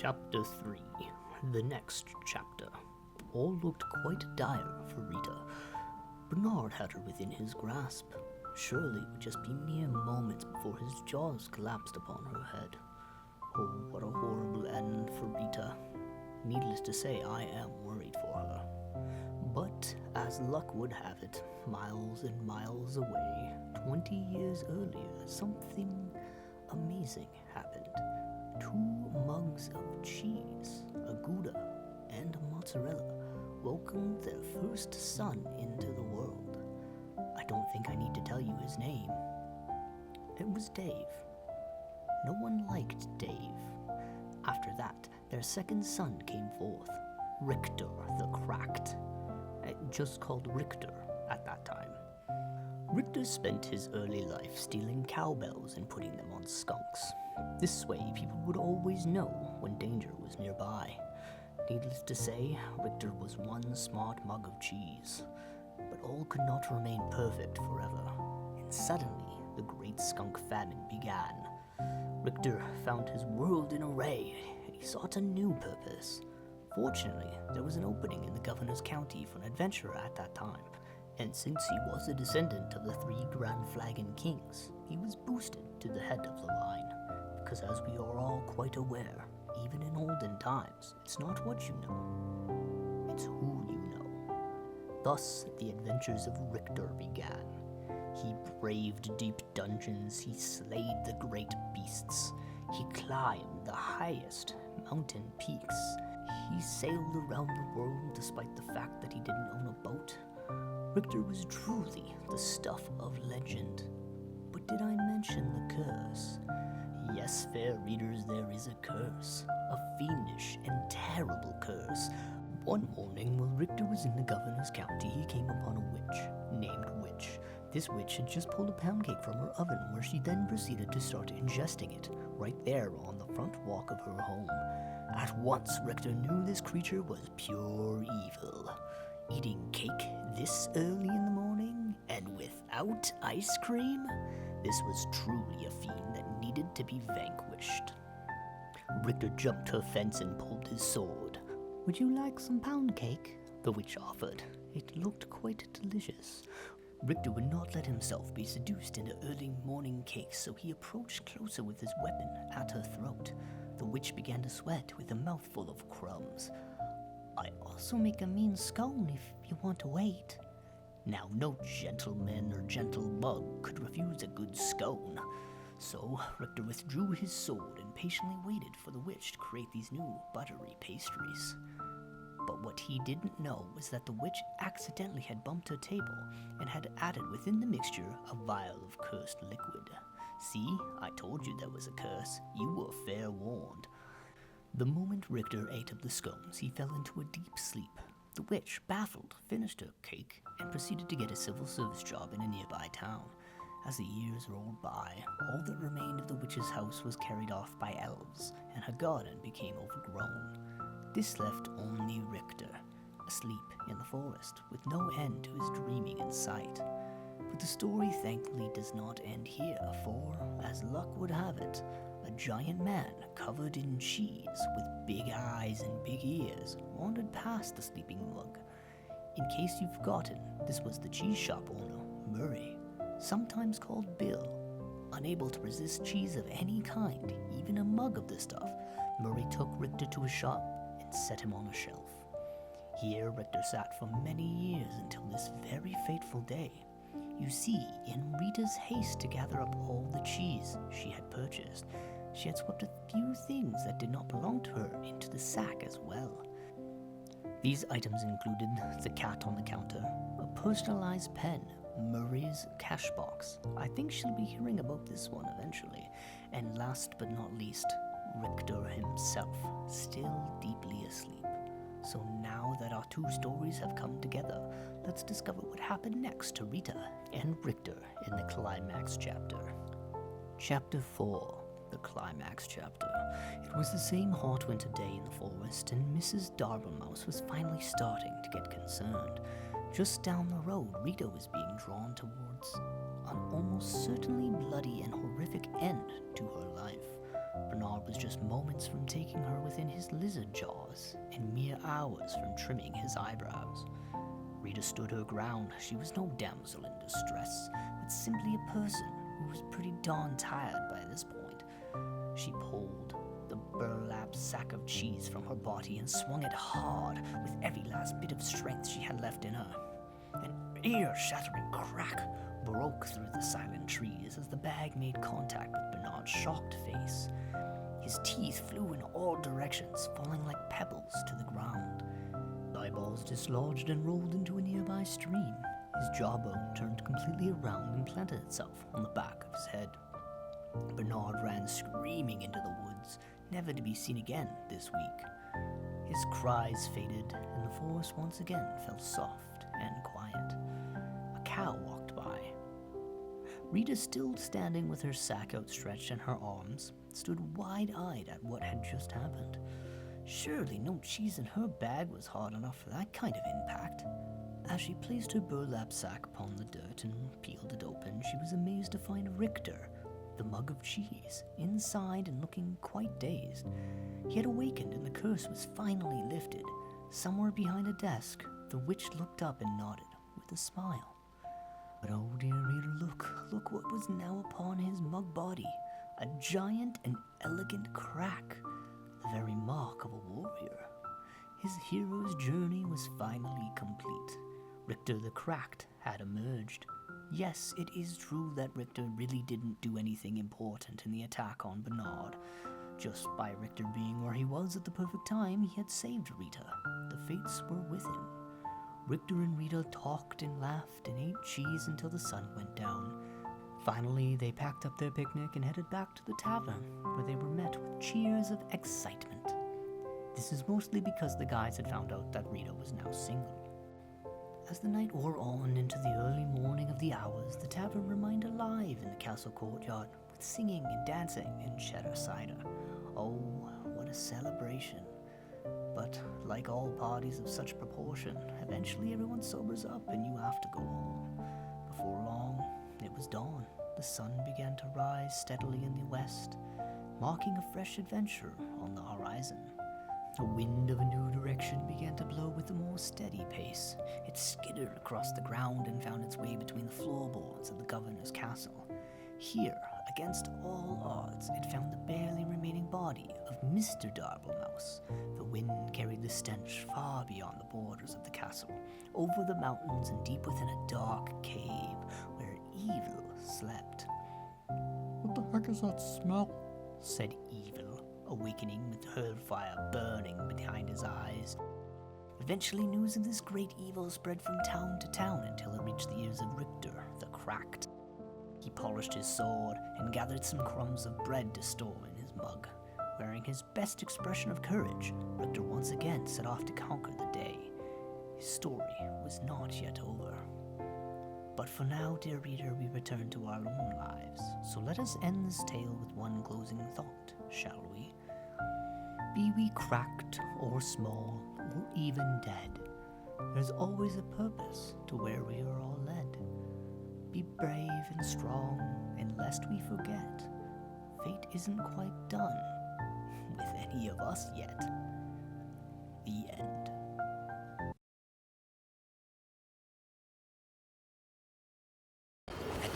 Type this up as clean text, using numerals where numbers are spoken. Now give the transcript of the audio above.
Chapter 3. The next chapter. All looked quite dire for Rita. Bernard had her within his grasp. Surely it would just be mere moments before his jaws collapsed upon her head. Oh, what a horrible end for Rita. Needless to say, I am worried for her. But, as luck would have it, miles and miles away, 20 years earlier, something amazing happened. 2 mugs of cheese, a Gouda and a mozzarella, welcomed their first son into the world. I don't think I need to tell you his name. It was Dave. No one liked Dave. After that, their second son came forth, Richter the Cracked. Just called Richter at that time. Richter spent his early life stealing cowbells and putting them on skunks. This way, people would always know when danger was nearby. Needless to say, Richter was one smart mug of cheese. But all could not remain perfect forever, and suddenly the great skunk famine began. Richter found his world in array, and he sought a new purpose. Fortunately, there was an opening in the governor's county for an adventurer at that time, and since he was a descendant of the 3 Grand Flagon Kings, he was boosted to the head of the line, because as we are all quite aware, even in olden times, it's not what you know, it's who you know. Thus, the adventures of Richter began. He braved deep dungeons, he slayed the great beasts, he climbed the highest mountain peaks, he sailed around the world despite the fact that he didn't own a boat. Richter was truly the stuff of legend. But did I mention the curse? Yes, fair readers, there is a curse. A fiendish and terrible curse. One morning, while Richter was in the governor's county, he came upon a witch, named Witch. This witch had just pulled a pound cake from her oven, where she then proceeded to start ingesting it, right there on the front walk of her home. At once, Richter knew this creature was pure evil. Eating cake this early in the morning, and without ice cream? This was truly a fiend that needed to be vanquished. Richter jumped her fence and pulled his sword. "Would you like some pound cake?" the witch offered. It looked quite delicious. Richter would not let himself be seduced into early morning cakes, so he approached closer with his weapon at her throat. The witch began to sweat with a mouthful of crumbs. "I also make a mean scone if you want to wait." Now, no gentleman or gentle mug could refuse a good scone. So, Richter withdrew his sword and patiently waited for the witch to create these new buttery pastries. But what he didn't know was that the witch accidentally had bumped her table and had added within the mixture a vial of cursed liquid. See, I told you there was a curse. You were fair warned. The moment Richter ate up the scones, he fell into a deep sleep. The witch, baffled, finished her cake and proceeded to get a civil service job in a nearby town. As the years rolled by, all that remained of the witch's house was carried off by elves, and her garden became overgrown. This left only Richter, asleep in the forest, with no end to his dreaming in sight. But the story thankfully does not end here, for, as luck would have it, a giant man covered in cheese with big eyes and big ears wandered past the sleeping mug. In case you've forgotten, this was the cheese shop owner, Murray, sometimes called Bill. Unable to resist cheese of any kind, even a mug of the stuff, Murray took Richter to his shop and set him on a shelf. Here Richter sat for many years until this very fateful day. You see, in Rita's haste to gather up all the cheese she had purchased, she had swept a few things that did not belong to her into the sack as well. These items included the cat on the counter, a personalized pen, Murray's cash box. I think she'll be hearing about this one eventually. And last but not least, Richter himself, still deeply asleep. So now that our 2 stories have come together, let's discover what happened next to Rita and Richter in the climax chapter. Chapter 4. The climax chapter. It was the same hot winter day in the forest, and Mrs. Dartlemouse was finally starting to get concerned. Just down the road, Rita was being drawn towards an almost certainly bloody and horrific end to her life. Bernard was just moments from taking her within his lizard jaws, and mere hours from trimming his eyebrows. Rita stood her ground. She was no damsel in distress, but simply a person who was pretty darn tired by this point. She pulled the burlap sack of cheese from her body and swung it hard with every last bit of strength she had left in her. An ear-shattering crack broke through the silent trees as the bag made contact with Bernard's shocked face. His teeth flew in all directions, falling like pebbles to the ground. Eyeballs dislodged and rolled into a nearby stream. His jawbone turned completely around and planted itself on the back of his head. Bernard ran screaming into the woods, never to be seen again this week. His cries faded, and the forest once again felt soft and quiet. A cow walked by. Rita, still standing with her sack outstretched in her arms, stood wide-eyed at what had just happened. Surely no cheese in her bag was hard enough for that kind of impact. As she placed her burlap sack upon the dirt and peeled it open, she was amazed to find Richter, the mug of cheese, inside and looking quite dazed. He had awakened and the curse was finally lifted. Somewhere behind a desk, the witch looked up and nodded with a smile. But oh dear reader, look what was now upon his mug body. A giant and elegant crack, the very mark of a warrior. His hero's journey was finally complete. Richter the Cracked had emerged. Yes, it is true that Richter really didn't do anything important in the attack on Bernard. Just by Richter being where he was at the perfect time, he had saved Rita. The fates were with him. Richter and Rita talked and laughed and ate cheese until the sun went down. Finally, they packed up their picnic and headed back to the tavern, where they were met with cheers of excitement. This is mostly because the guys had found out that Rita was now single. As the night wore on into the early morning of the hours, the tavern remained alive in the castle courtyard, with singing and dancing and cheddar cider. Oh, what a celebration. But like all parties of such proportion, eventually everyone sobers up and you have to go home. Before long, it was dawn. The sun began to rise steadily in the west, marking a fresh adventure on the horizon. A wind of a new direction began to blow with a more steady pace. It skittered across the ground and found its way between the floorboards of the governor's castle. Here, against all odds, it found the barely remaining body of Mr. Darblemouse. The wind carried the stench far beyond the borders of the castle, over the mountains and deep within a dark cave where evil slept. What the heck is that smell? Said Evil, awakening with hellfire burning behind his eyes. Eventually, news of this great evil spread from town to town until it reached the ears of Richter the Cracked. He polished his sword and gathered some crumbs of bread to store in his mug. Wearing his best expression of courage, Richter once again set off to conquer the day. His story was not yet over. But for now, dear reader, we return to our own lives. So let us end this tale with one closing thought, shall we? Be we cracked or small or even dead, there's always a purpose to where we are all led. Be brave and strong, and lest we forget, fate isn't quite done with any of us yet. The end.